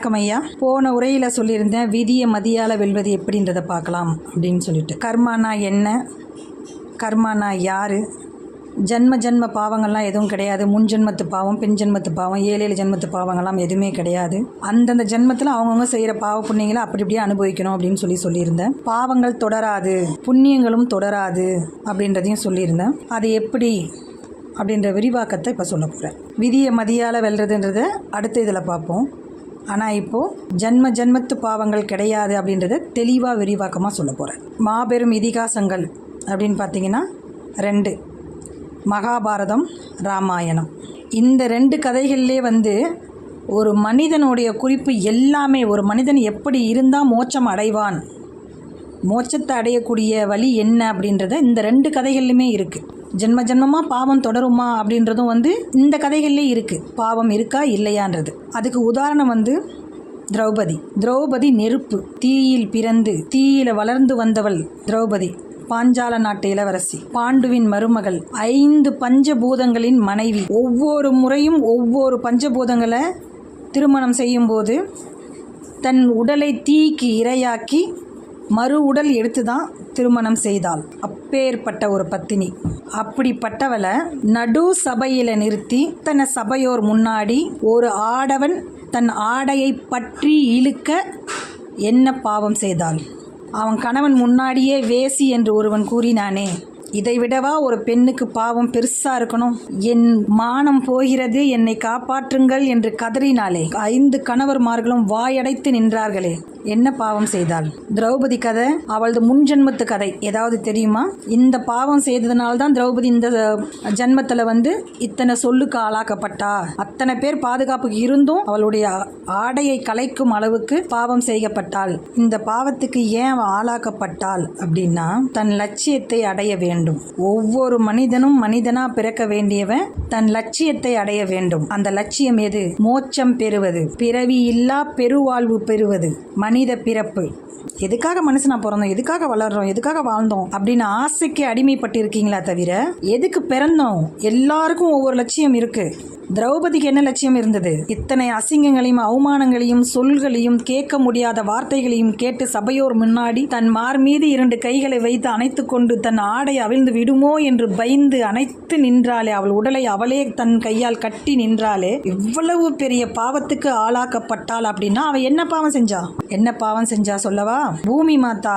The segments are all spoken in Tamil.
வணக்கம் ஐயா. போன உரையில் சொல்லியிருந்தேன் விதியை மதியால் வெல்வது எப்படின்றத பார்க்கலாம் அப்படின்னு சொல்லிட்டு. கர்மானா என்ன, கர்மானா யார், ஜன்ம பாவங்கள்லாம் எதுவும் கிடையாது. முன் ஜென்மத்து பாவம், பெண் ஜென்மத்து பாவம், 7 ஜென்மத்து பாவங்கள்லாம் எதுவுமே கிடையாது. அந்தந்த ஜென்மத்தில் அவங்கவுங்க செய்கிற பாவ புண்ணியங்களை அப்படி இப்படியே அனுபவிக்கணும் அப்படின்னு சொல்லியிருந்தேன். பாவங்கள் தொடராது, புண்ணியங்களும் தொடராது அப்படின்றதையும் சொல்லியிருந்தேன். அது எப்படி அப்படின்ற விரிவாக்கத்தை இப்போ சொல்ல போகிறேன். விதியை மதியால் வெல்றதுன்றதை அடுத்த இதில் பார்ப்போம். ஆனால் இப்போது ஜென்மத்து பாவங்கள் கிடையாது அப்படின்றத தெளிவாக விரிவாக்கமாக சொல்ல போகிறேன். மாபெரும் இதிகாசங்கள் அப்படின்னு பார்த்தீங்கன்னா 2, மகாபாரதம், ராமாயணம். இந்த 2 கதைகள்லே ஒரு மனிதனுடைய குறிப்பு எல்லாமே, ஒரு மனிதன் எப்படி இருந்தால் மோட்சம் அடைவான், மோட்சத்தை அடையக்கூடிய வழி என்ன அப்படின்றத இந்த 2 கதைகள்லையுமே இருக்குது. ஜென்மமாக பாவம் தொடருமா அப்படின்றதும் இந்த கதைகள்லே இருக்குது. பாவம் இருக்கா இல்லையான்றது. அதுக்கு உதாரணம் திரௌபதி நெருப்பு, தீயில் பிறந்து தீயில வளர்ந்து வந்தவள் திரௌபதி. பாஞ்சால நாட்டு இளவரசி, பாண்டுவின் மருமகள், 5 பஞ்சபூதங்களின் மனைவி. ஒவ்வொரு முறையும் ஒவ்வொரு பஞ்சபூதங்களை திருமணம் செய்யும்போது தன் உடலை தீக்கு இரையாக்கி மறு உடல் எடுத்து தான் திருமணம் செய்தாள். அப்பேற்பட்ட ஒரு பத்தினி. அப்படிப்பட்டவளை நடு சபையில் நிறுத்தி தன்னை சபையோர் முன்னாடி ஒரு ஆடவன் தன் ஆடையை பற்றி இழுக்க என்ன பாவம் செய்தாள்? அவன் கணவன் முன்னாடியே வேசி என்று ஒருவன் கூறினானே, இதை விடவா ஒரு பெண்ணுக்கு பாவம் பெருசா இருக்கணும்? என் மானம் போகிறது, என்னை காப்பாற்றுங்கள் என்று கதறினாளே. 5 கணவர்மார்களும் வாயடைத்து நின்றார்களே. என்ன பாவம் செய்தாள்? திரௌபதி கதை அவளது முன்ஜென்மத்து கதை. ஏதாவது தெரியுமா? இந்த பாவம் செய்ததுனால்தான் திரௌபதி இந்த ஜென்மத்தில் இத்தனை சொல்லுக்கு ஆளாக்கப்பட்டா. அத்தனை பேர் பாதுகாப்புக்கு இருந்தும் அவளுடைய ஆடையை கலைக்கும் அளவுக்கு பாவம் செய்யப்பட்டாள். இந்த பாவத்துக்கு ஏன் அவள் ஆளாக்கப்பட்டாள் அப்படின்னா, தன் லட்சியத்தை அடைய வேண்டும். ஒவ்வொரு மனிதனும் மனிதனா பிறக்க வேண்டியவன் தன் லட்சியத்தை அடைய வேண்டும். அந்த லட்சியம் எது? மோட்சம் பெறுவது, பிறவி இல்லா பெருவாழ்வு பெறுவது, மனித பிறப்பு. எதுக்காக மனுஷனா பிறந்தோம், எதுக்காக வளர்றோம், எதுக்காக வாழ்ந்தோம் அப்படின்னு ஆசைக்கு அடிமைப்பட்டு இருக்கீங்களா தவிர எதுக்கு பிறந்தோம்? எல்லாருக்கும் ஒவ்வொரு லட்சியம் இருக்கு. திரௌபதிக்கு என்ன லட்சியம் இருந்தது? இத்தனை அசிங்கங்களையும் அவமானங்களையும் சொல்களையும் கேட்க முடியாத வார்த்தைகளையும் கேட்டு சபையோர் முன்னாடி தன் மார் மீது 2 கைகளை வைத்து அணைத்து கொண்டு தன் ஆடை அவிழ்ந்து விடுமோ என்று பயந்து அணைத்து நின்றாளே. அவள் உடலை அவளே தன் கையால் கட்டி நின்றாளே. இவ்வளவு பெரிய பாவத்துக்கு ஆளாக்கப்பட்டாள் அப்படின்னா அவ என்ன பாவம் செஞ்சா? என்ன பாவம் செஞ்சா சொல்லவா? பூமி மாதா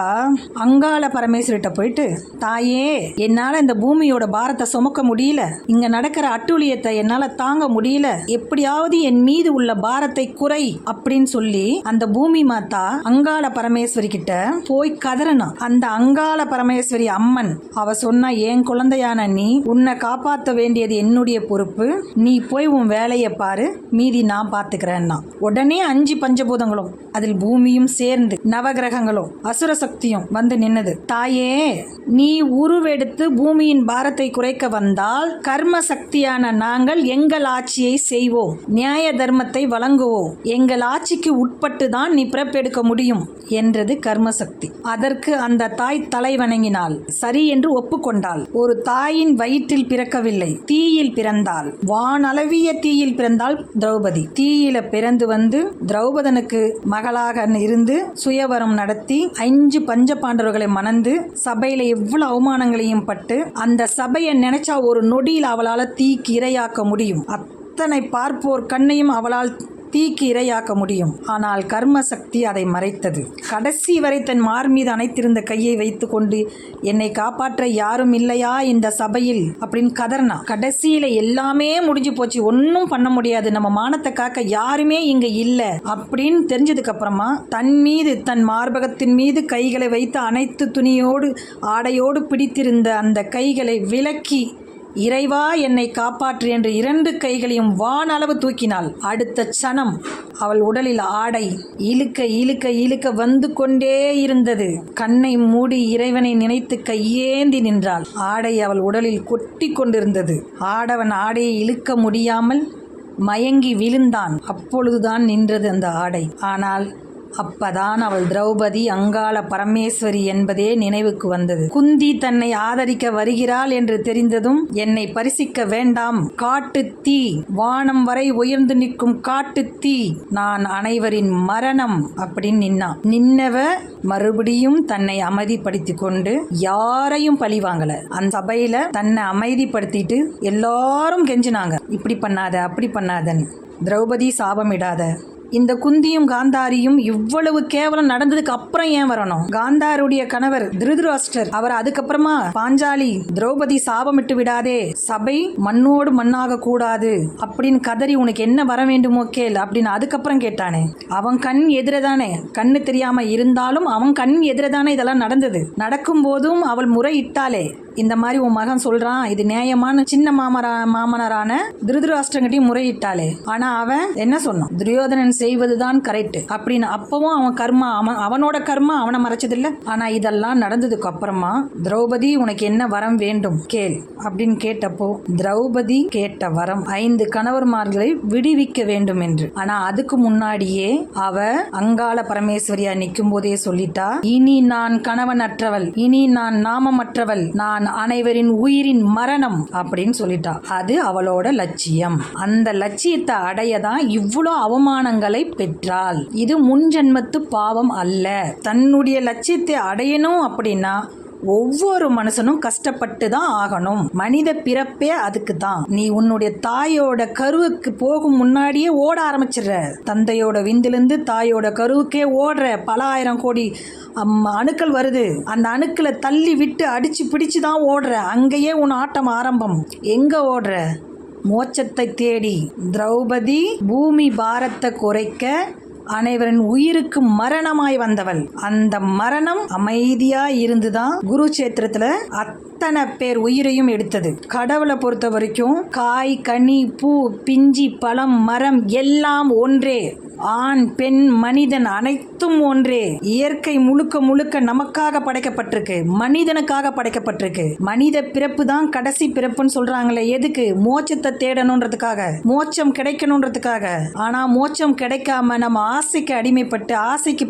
அங்காள பரமேஸ்வரிட்ட போயிட்டு, தாயே, என்னால இந்த பூமியோட பாரத்தை சுமக்க முடியல, இங்க நடக்கிற அட்டூழியத்தை என்னால தாங்க முடியல, எப்படியாவது என் மீது உள்ள பாரத்தை குறை அப்படின்னு சொல்லி அந்த பூமி மாதா அங்காள பரமேஸ்வரி கிட்ட போய் கதறனா. அந்த அங்காள பரமேஸ்வரி அம்மன் அவ சொன்னா, என் குழந்தையான நீ, உன்னை காப்பாற்ற வேண்டியது என்னுடைய பொறுப்பு, நீ போய் உன் வேலையை பாரு, மீதி நான் பாத்துக்கிறேன்னா. உடனே 5 பஞ்சபூதங்களும் அதில் பூமியும் சேர்ந்து நவகிரகங்களும் அசுர சக்தியும் நின்னது. தாயே, நீ உருவெடுத்து பூமியின் பாரத்தை குறைக்க வந்தால் கர்ம சக்தியான நாங்கள் எங்கள் ஆட்சியை செய்வோம், நியாய தர்மத்தை வழங்குவோம், எங்கள் ஆட்சிக்கு உட்பட்டு தான் நீ பிறப்பெடுக்க முடியும் என்றது கர்மசக்தி. அதற்கு அந்த தாய் தலை வணங்கினாள். சரி என்று ஒப்புக்கொண்டாள். ஒரு தாயின் வயிற்றில் பிறக்கவில்லை, தீயில் பிறந்தாள். வானளவிய தீயில் பிறந்தாள் திரௌபதி. தீயில பிறந்து திரௌபதனுக்கு மகளாக இருந்து சுயவரம் நடத்தி 5 பஞ்ச பாண்டவர்களை மணந்து சபையில எவ்வளவு அவமானங்களையும் பட்டு அந்த சபையை நினைச்சா ஒரு நொடியில் அவளால் தீக்கு இரையாக்க முடியும். அத்தனை பார்ப்போர் கண்ணையும் அவளால் தீக்கு இரையாக்க முடியும். ஆனால் கர்ம சக்தி அதை மறைத்தது. கடைசி வரை தன் மார் மீது அணைத்திருந்த கையை வைத்து கொண்டு, என்னை காப்பாற்ற யாரும் இல்லையா இந்த சபையில் அப்படின்னு கதறினா. கடைசியில எல்லாமே முடிஞ்சு போச்சு, ஒன்னும் பண்ண முடியாது, நம்ம மானத்தை காக்க யாருமே இங்க இல்ல அப்படின்னு தெரிஞ்சதுக்கு அப்புறமா தன் மீது, தன் மார்பகத்தின் மீது கைகளை வைத்து அனைத்து துணியோடு ஆடையோடு பிடித்திருந்த அந்த கைகளை விலக்கி, இறைவா என்னை காப்பாற்று என்று 2 கைகளையும் வானளவு தூக்கினாள். அடுத்த சனம் அவள் உடலில் ஆடை இழுக்க இழுக்க இழுக்க வந்து கொண்டே இருந்தது. கண்ணை மூடி இறைவனை நினைத்து கையேந்தி நின்றாள். ஆடை அவள் உடலில் கொட்டி கொண்டிருந்தது. ஆடவன் ஆடையை இழுக்க முடியாமல் மயங்கி விழுந்தான். அப்பொழுதுதான் நின்றது அந்த ஆடை. ஆனால் அப்பதான் அவள் திரௌபதி அங்காள பரமேஸ்வரி என்பதே நினைவுக்கு வந்தது. குந்தி தன்னை ஆதரிக்க வருகிறாள் என்று தெரிந்ததும், என்னை பரிசிக்க வேண்டாம், காட்டு தீ, வானம் வரை உயர்ந்து நிற்கும் காட்டு தீ, நான் அனைவரின் மரணம் அப்படின்னு நின்னவ மறுபடியும் தன்னை அமைதிப்படுத்தி கொண்டு யாரையும் பழி வாங்கல. அந்த சபையில தன்னை அமைதிப்படுத்திட்டு எல்லாரும் கெஞ்சினாங்க, இப்படி பண்ணாத அப்படி பண்ணாதன்னு. திரௌபதி சாபமிடாத. இந்த குந்தியும் காந்தாரியும் இவ்வளவு கேவலம் நடந்ததுக்கு அப்புறம் ஏன் வரணும்? காந்தாருடைய கணவர் திருதராஷ்டிரர், அவர் அதுக்கப்புறமா பாஞ்சாலி திரௌபதி சாபமிட்டு விடாதே, சபை மண்ணோடு மண்ணாக கூடாது அப்படின்னு கதறி உனக்கு என்ன வர வேண்டுமோ கேள் அப்படின்னு அதுக்கப்புறம் கேட்டானே. அவன் கண் எதிரதானே, கண்ணு தெரியாம இருந்தாலும் அவன் கண் எதிரதானே இதெல்லாம் நடந்தது. நடக்கும் போதும் அவள் முறையிட்டாலே, இந்த மாதிரி உன் மகன் சொல்றான், இது நியாயமான சின்ன மாமனாரான திருதராஷ்டிரங்கிட்டையும் முறையிட்டாலே. ஆனா அவன் என்ன சொன்னான்? துரியோதனன் செய்வதுதான் கரெக்ட் அப்படின்னு. அப்பவும் அவன் கர்மா, அவனோட கர்மா அவனை மறைச்சதில்லை. ஆனா இதெல்லாம் நடந்ததுக்கு அப்புறமா திரௌபதி உனக்கு என்ன வரம் வேண்டும் கேள் அப்படின்னு கேட்டப்போ திரௌபதி கேட்ட வரம் 5 கணவர்மார்களை விடுவிக்க வேண்டும் என்று. ஆனா அதுக்கு முன்னாடியே அவ அங்காள பரமேஸ்வரியா நிற்கும் போதே சொல்லிட்டா, இனி நான் கணவனற்றவள், இனி நான் நாமமற்றவள், நான் அனைவரின் உயிரின் மரணம் அப்படின்னு சொல்லிட்டா. அது அவளோட லட்சியம். அந்த லட்சியத்தை அடையதான் இவ்வளோ அவமானங்களை பெற்றாள். இது முன்ஜென்மத்து பாவம் அல்ல. தன்னுடைய லட்சியத்தை அடையணும் அப்படின்னா ஒவ்வொரு மனுஷனும் கஷ்டப்பட்டு தான் ஆகணும். மனித பிறப்பே அதுக்கு தான். நீ உன்னுடைய தாயோட கருவுக்கு போகும் முன்னாடியே ஓட ஆரம்பிச்சிடுற. தந்தையோட விந்திலிருந்து தாயோட கருவுக்கே ஓடுற. பல ஆயிரம் கோடி அணுக்கள் வருது. அந்த அணுக்களை தள்ளி விட்டு அடிச்சு பிடிச்சு தான் ஓடுற. அங்கேயே உன் ஆட்டம் ஆரம்பம். எங்க ஓடுற? மோட்சத்தை தேடி. திரௌபதி பூமி பாரத்தை குறைக்க அனைவரின் உயிருக்கு மரணமாய் வந்தவள். அந்த மரணம் அமைதியா இருந்துதான் குருச்சேத்திரத்துல அத்தனை பேர் உயிரையும் எடுத்தது. கடவுளை பொறுத்த வரைக்கும் காய், கனி, பூ, பிஞ்சி, பழம், மரம் எல்லாம் ஒன்றே. ஆண், பெண், மனிதன் அனைத்தும் ஒன்றே. இயற்கை முழுக்க முழுக்க நமக்காக படைக்கப்பட்டிருக்கு, மனிதனுக்காக படைக்கப்பட்டிருக்கு. மனித பிறப்பு தான் கடைசி பிறப்புன்னு சொல்றாங்களே. எதுக்கு? மோட்சத்தை தேடணுன்றதுக்காக, மோட்சம் கிடைக்கணுன்றதுக்காக. ஆனா மோட்சம் கிடைக்காம நம்ம ஆசைக்கு அடிமைப்பட்டு, ஆசைக்கு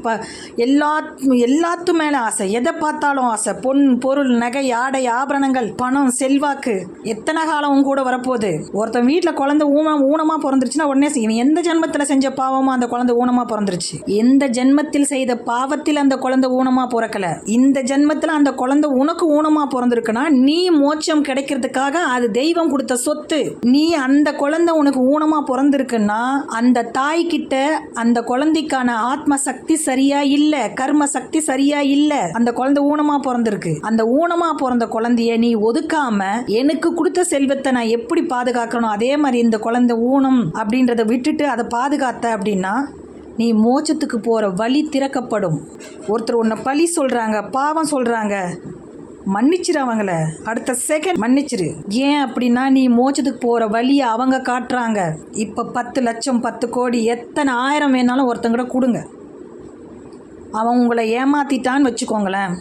எல்லாத்து மேல ஆசை, எதை பார்த்தாலும் ஆசை, பொன், பொருள், நகை, ஆடை, ஆபரணங்கள், பணம், செல்வாக்கு. எத்தனை காலம் கூட வரப்போகுது? ஒருத்தன் வீட்டில் குழந்தை ஊனமா பிறந்துருச்சுன்னா உடனே இவன் எந்த ஜென்மத்தில் செஞ்ச பாவமோ அந்த குழந்தை ஊனமா பிறந்துருச்சு. எந்த ஜென்மத்தில் செய்த பாவத்தில் அந்த குழந்தை ஊனமா பிறக்கல. இந்த ஜென்மத்தில் அந்த குழந்தை உனக்கு ஊனமா பிறந்திருக்குன்னா நீ மோட்சம் கிடைக்கிறதுக்காக அது தெய்வம் கொடுத்த சொத்து. நீ அந்த குழந்தை உனக்கு ஊனமா பிறந்திருக்குன்னா அந்த தாய் கிட்ட அந்த குழந்தைக்கான ஆத்ம சக்தி சரியா இல்ல, கர்ம சக்தி சரியா இல்ல. அந்த குழந்தை ஊனமா பிறந்திருக்கு. அந்த ஊனமா பிறந்த குழந்தைய நீ ஒதுக்காம எனக்கு கொடுத்த செல்வத்தை நான் எப்படி பாதுகாக்கணும், அதே மாதிரி இந்த குழந்தை ஊனம் அப்படின்றத விட்டுட்டு அதை பாதுகாத்த அப்படின்னா நீ மோட்சத்துக்கு போற வழி திறக்கப்படும். ஒருத்தர் உன்னை பழி சொல்றாங்க, பாவம் சொல்றாங்க, மன்னிச்சிரு அவங்கள. அடுத்த செகண்ட் மன்னிச்சிரு. ஏன் அப்படின்னா நீ மோட்சத்துக்கு போற வழியை அவங்க காட்டுறாங்க. இப்ப 10 லட்சம் 10 கோடி எத்தனை ஆயிரம் வேணாலும் ஒருத்தங்கிட்ட கொடுங்க. அவன் உங்களை ஏமாத்திட்டான்னு வச்சுக்கோங்களேன்.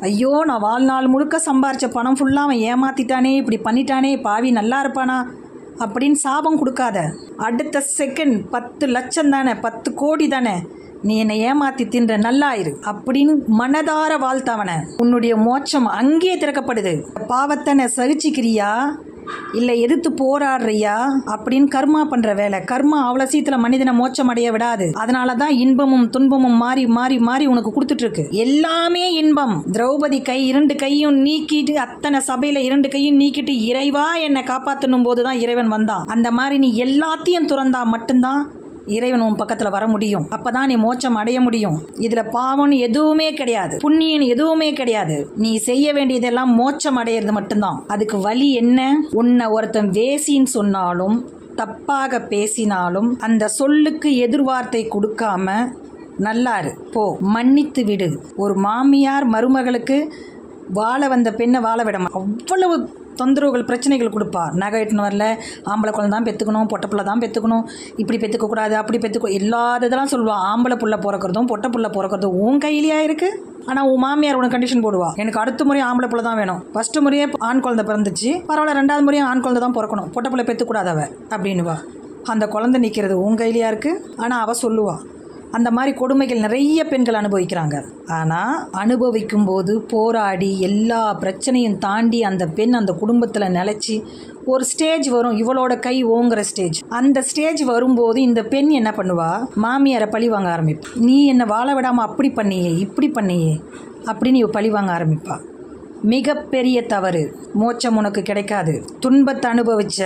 ஐயோ, நான் வாழ்நாள் முழுக்க சம்பாரிச்ச பணம் ஃபுல்லாக அவன் ஏமாத்திட்டானே, இப்படி பண்ணிட்டானே, பாவி நல்லா இருப்பானா அப்படின்னு சாபம் கொடுக்காத. அடுத்த செகண்ட் 10 லட்சம் தானே, 10 கோடி தானே, நீ என்னை ஏமாத்தி தின்ற, நல்லாயிரு அப்படின்னு மனதார வாழ்த்தவன. உன்னுடைய மோட்சம் அங்கேயே திறக்கப்படுது. பாவத்தை சகிச்சுக்கிறியா இல்லை எதிர்த்து போராடுறியா அப்படின்னு கர்மா பண்ற வேலை. கர்மா அவ்வளோ சீக்கிரம் மனிதனை மோட்சம் அடைய விடாது. அதனால தான் இன்பமும் துன்பமும் மாறி மாறி மாறி உனக்கு கொடுத்துட்டு இருக்கு. எல்லாமே இன்பம். திரௌபதி 2 கையும் நீக்கிட்டு, அத்தனை சபையில 2 கையும் நீக்கிட்டு இறைவா என்னை காப்பாற்றணும் போதுதான் இறைவன் வந்தான். அந்த மாதிரி நீ எல்லாத்தையும் துறந்தா மட்டும்தான் இறைவன் உன் பக்கத்துல வர முடியும். அப்பதான் நீ மோட்சம் அடைய முடியும். இதுல பாவம் எதுவுமே கிடையாது, புண்ணியம் எதுவுமே கிடையாது. நீ செய்ய வேண்டியதெல்லாம் மோட்சம் அடையிறது மட்டும்தான். அதுக்கு வழி என்ன? உன்னை ஒருத்தன் வேசின்னு சொன்னாலும், தப்பாக பேசினாலும் அந்த சொல்லுக்கு எதிர்வார்த்தை கொடுக்காம நல்லாரு போ, மன்னித்து விடு. ஒரு மாமியார் மருமகளுக்கு வாழ வந்த பெண்ணை வாழ விடாம அவ்வளவு தொந்தரவுகள், பிரச்சனைகள் கொடுப்பா. நகை எட்டுன்னு வரல, ஆம்பளை குழந்தை தான் பெற்றுக்கணும், பொட்டை பிள்ளை தான் பெற்றுக்கணும், இப்படி பெற்றுக்கக்கூடாது, அப்படி இல்லாததெல்லாம் சொல்லுவாள். ஆம்பளை புள்ள பிறக்கிறதும் பொட்டை புள்ள பிறக்கிறதும் உன் கையிலேயே இருக்குது. ஆனால் உன் மாமியார் உனக்கு கண்டிஷன் போடுவா, எனக்கு அடுத்த முறை ஆம்பளை பிள்ளை தான் வேணும், ஃபஸ்ட்டு முறையே ஆண் குழந்தை பிறந்துச்சு, பரவாயில்ல 2வது முறையும் ஆண் குழந்தை தான் பிறக்கணும், பொட்டை பிள்ளை பெற்றுக்கூடாதவ அப்படின்னுவா. அந்த குழந்தை நிற்கிறது உன் கையிலையா இருக்குது. ஆனால் அவள் சொல்லுவா, அந்த மாதிரி கொடுமைகள் நிறைய பெண்கள் அனுபவிக்கிறாங்க. ஆனால் அனுபவிக்கும் போது போராடி எல்லா பிரச்சனையும் தாண்டி அந்த பெண் அந்த குடும்பத்தில் நிலச்சி ஒரு ஸ்டேஜ் வரும், இவளோட கை ஓங்குற ஸ்டேஜ். அந்த ஸ்டேஜ் வரும்போது இந்த பெண் என்ன பண்ணுவா, மாமியாரை பழி வாங்க ஆரம்பிப்பா. நீ என்னை வாழ விடாமல் அப்படி பண்ணியே இப்படி பண்ணியே அப்படின்னு இவ பழி வாங்க ஆரம்பிப்பா. மிகப்பெரிய தவறு. மோட்சம் உனக்கு கிடைக்காது. துன்பத்தை அனுபவிச்ச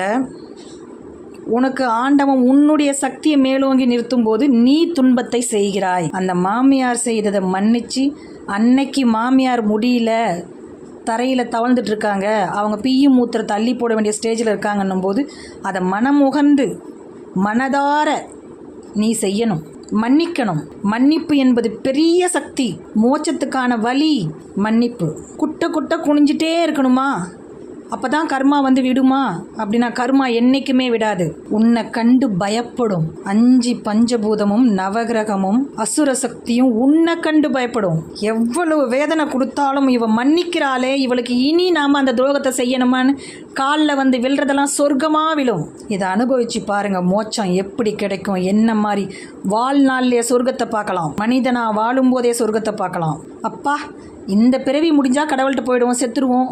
உனக்கு ஆண்டவன் உன்னுடைய சக்தியை மேலோங்கி நிறுத்தும் போது நீ துன்பத்தை செய்கிறாய். அந்த மாமியார் செய்ததை மன்னிச்சு, அன்னைக்கு மாமியார் முடியல தரையில் தவழ்ந்துட்டு இருக்காங்க, அவங்க பீயும் மூத்திர தள்ளி போட வேண்டிய ஸ்டேஜில் இருக்காங்கன்னும் போது அதை மனமுகந்து மனதார நீ செய்யணும், மன்னிக்கணும். மன்னிப்பு என்பது பெரிய சக்தி. மோட்சத்துக்கான வழி மன்னிப்பு. குட்ட குட்ட குனிஞ்சிட்டே இருக்கணுமா? அப்போ தான் கர்மா வந்து விடுமா? அப்படின்னா கர்மா என்றைக்குமே விடாது. உன்னை கண்டு பயப்படும். 5 பஞ்சபூதமும் நவகிரகமும் அசுர சக்தியும் உன்னை கண்டு பயப்படும். எவ்வளவு வேதனை கொடுத்தாலும் இவ மன்னிக்கிறாளே, இவளுக்கு இனி நாம் அந்த துரோகத்தை செய்யணுமான்னு காலில் வந்து விழுறதெல்லாம் சொர்க்கமாக விழும். இதை அனுபவிச்சு பாருங்கள், மோட்சம் எப்படி கிடைக்கும். என்ன மாதிரி வாழ்நாள்லேயே சொர்க்கத்தை பார்க்கலாம், மனிதனாக வாழும்போதே சொர்க்கத்தை பார்க்கலாம். அப்பா, இந்த பிறவி முடிஞ்சால் கடவுள்கிட்ட போயிடுவோம், செத்துருவோம்.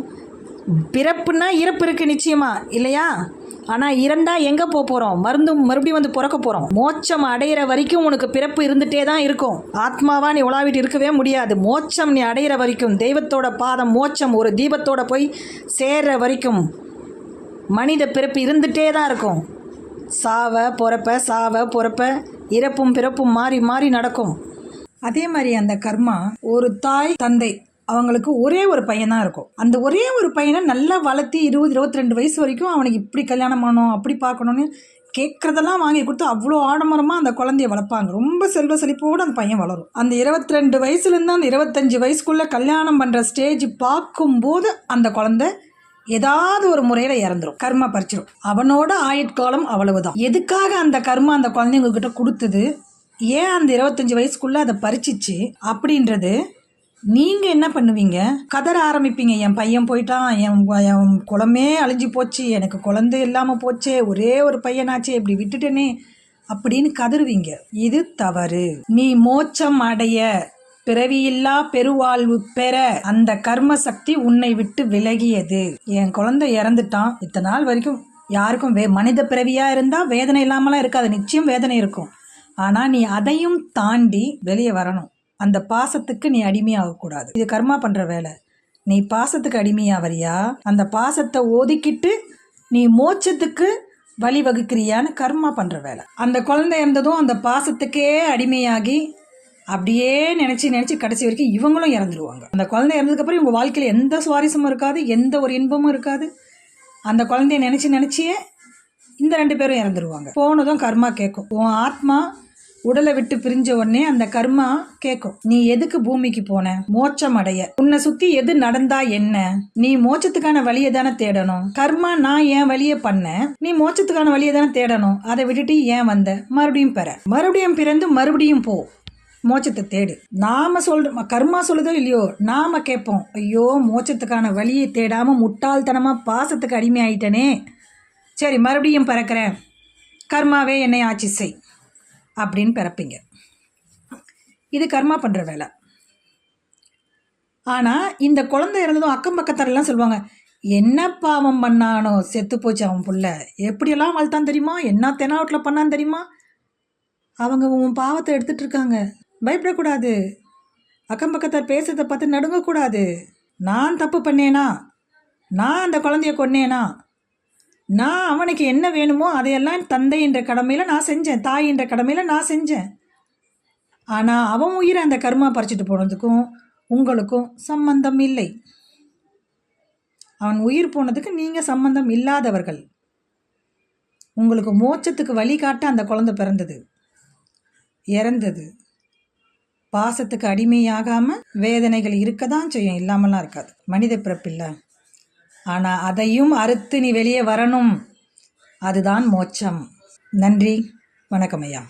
பிறப்புன்னா இறப்பு இருக்குது நிச்சயமா இல்லையா? ஆனால் இறந்தால் எங்கே போகிறோம்? மறுபடியும் வந்து பிறக்க போகிறோம். மோட்சம் அடையிற வரைக்கும் உனக்கு பிறப்பு இருந்துகிட்டே தான் இருக்கும். ஆத்மாவா நீ உலாவிட்டு இருக்கவே முடியாது. மோட்சம் நீ அடையிற வரைக்கும், தெய்வத்தோட பாதம் மோட்சம் ஒரு தீபத்தோட போய் சேர்ற வரைக்கும் மனித பிறப்பு இருந்துகிட்டே தான் இருக்கும். சாவ பொறப்ப இறப்பும் பிறப்பும் மாறி மாறி நடக்கும். அதே மாதிரி அந்த கர்மா, ஒரு தாய் தந்தை அவங்களுக்கு ஒரே ஒரு பையன் தான் இருக்கும். அந்த ஒரே ஒரு பையனை நல்லா வளர்த்தி 20-22 வயசு வரைக்கும் அவனுக்கு இப்படி கல்யாணம் பண்ணணும், அப்படி பார்க்கணுன்னு கேட்குறதெல்லாம் வாங்கி கொடுத்து அவ்வளோ ஆடம்பரமாக அந்த குழந்தைய வளர்ப்பாங்க. ரொம்ப செல்வ செழிப்போடு அந்த பையன் வளரும். அந்த 22 வயசுலேருந்து அந்த 25 வயசுக்குள்ளே கல்யாணம் பண்ணுற ஸ்டேஜ் பார்க்கும்போது அந்த குழந்தை ஏதாவது ஒரு முறையில் இறந்துடும், கர்மா பறிச்சிடும். அவனோட ஆயுட்காலம் அவ்வளவுதான். எதுக்காக அந்த கர்மா அந்த குழந்தைங்கக்கிட்ட கொடுத்தது, ஏன் அந்த 25 வயசுக்குள்ளே அதை பறிச்சிச்சு அப்படின்றது நீங்கள் என்ன பண்ணுவீங்க? கதற ஆரம்பிப்பீங்க. என் பையன் போயிட்டான், என் குலமே அழிஞ்சு போச்சு, எனக்கு குழந்தை இல்லாமல் போச்சே, ஒரே ஒரு பையனாச்சே, இப்படி விட்டுட்டேனே அப்படின்னு கதறுவீங்க. இது தவறு. நீ மோட்சம் அடைய, பிறவியில்லா பெருவாழ்வு பெற அந்த கர்ம சக்தி உன்னை விட்டு விலகியது. என் குழந்தை இறந்துட்டான், இத்தனை நாள் வரைக்கும் யாருக்கும் மனித பிறவியாக இருந்தால் வேதனை இல்லாமலாம் இருக்காது, நிச்சயம் வேதனை இருக்கும். ஆனால் நீ அதையும் தாண்டி வெளியே வரணும். அந்த பாசத்துக்கு நீ அடிமையாகக்கூடாது. இது கர்மா பண்ணுற வேலை. நீ பாசத்துக்கு அடிமையாவறியா? அந்த பாசத்தை ஒதுக்கிட்டு நீ மோட்சத்துக்கு வழிவகுக்கிறியான்னு கர்மா பண்ணுற வேலை. அந்த குழந்தை இருந்ததும் அந்த பாசத்துக்கே அடிமையாகி அப்படியே நினச்சி கடைசி வரைக்கும் இவங்களும் இறந்துருவாங்க. அந்த குழந்தை இறந்ததுக்கப்புறம் இவங்க வாழ்க்கையில் எந்த சுவாரஸ்யமும் இருக்காது, எந்த ஒரு இன்பமும் இருக்காது. அந்த குழந்தைய நினச்சியே இந்த 2 பேரும் இறந்துருவாங்க. போனதும் கர்மா கேட்கும். உன் ஆத்மா உடலை விட்டு பிரிஞ்ச உடனே அந்த கர்மா கேட்கும், நீ எதுக்கு பூமிக்கு போன? மோட்சம் அடைய. உன்னை சுத்தி எது நடந்தா என்ன? நீ மோட்சத்துக்கான வழியை தானே தேடணும். கர்மா, நான் ஏன் வழியை பண்ணேன், நீ மோட்சத்துக்கான வழியை தானே தேடணும். அதை விட்டுட்டு ஏன் வந்த? மறுபடியும் பெற, மறுபடியும் பிறந்து மறுபடியும் போ, மோட்சத்தை தேடு. நாம கர்மா சொல்லுதோ இல்லையோ, நாம கேட்போம், ஐயோ மோட்சத்துக்கான வழியை தேடாம முட்டாள்தனமா பாசத்துக்கு அடிமை ஆயிட்டனே, சரி மறுபடியும் பிறக்கிறேன், கர்மாவே என்னை ஆட்சி செய் அப்படின்னு பிறப்பீங்க. இது கர்மா பண்ணுற வேலை. ஆனால் இந்த குழந்தை இறந்ததும் அக்கம் பக்கத்தாரெல்லாம் சொல்லுவாங்க, என்ன பாவம் பண்ணானோ, செத்து போச்சு அவன் புள்ள, எப்படியெல்லாம் வளர்த்தான் தெரியுமா, என்ன தெனாவட்டில் பண்ணான்னு தெரியுமா. அவங்க உன் பாவத்தை எடுத்துகிட்டு இருக்காங்க. பயப்படக்கூடாது. அக்கம் பக்கத்தார் பேசுறதை பார்த்து நடுங்கக்கூடாது. நான் தப்பு பண்ணேனா, நான் அந்த குழந்தைய கொன்னேனா, நான் அவனுக்கு என்ன வேணுமோ அதையெல்லாம் தந்தை என்ற கடமையில் நான் செஞ்சேன், தாய் என்ற கடமையில் நான் செஞ்சேன். ஆனால் அவன் உயிரை அந்த கர்மா பறிச்சுட்டு போனதுக்கும் உங்களுக்கும் சம்பந்தம் இல்லை. அவன் உயிர் போனதுக்கு நீங்கள் சம்பந்தம் இல்லாதவர்கள். உங்களுக்கு மோட்சத்துக்கு வழிகாட்ட அந்த குழந்தை பிறந்தது, இறந்தது. பாசத்துக்கு அடிமையாகாமல் வேதனைகள் இருக்க தான் செய்யும், இல்லாமலாம் இருக்காது. மனித பிறப்பில்லை. ஆனால் அதையும் அறுத்து நீ வெளியே வரணும். அதுதான் மோட்சம். நன்றி, வணக்கம் ஐயா.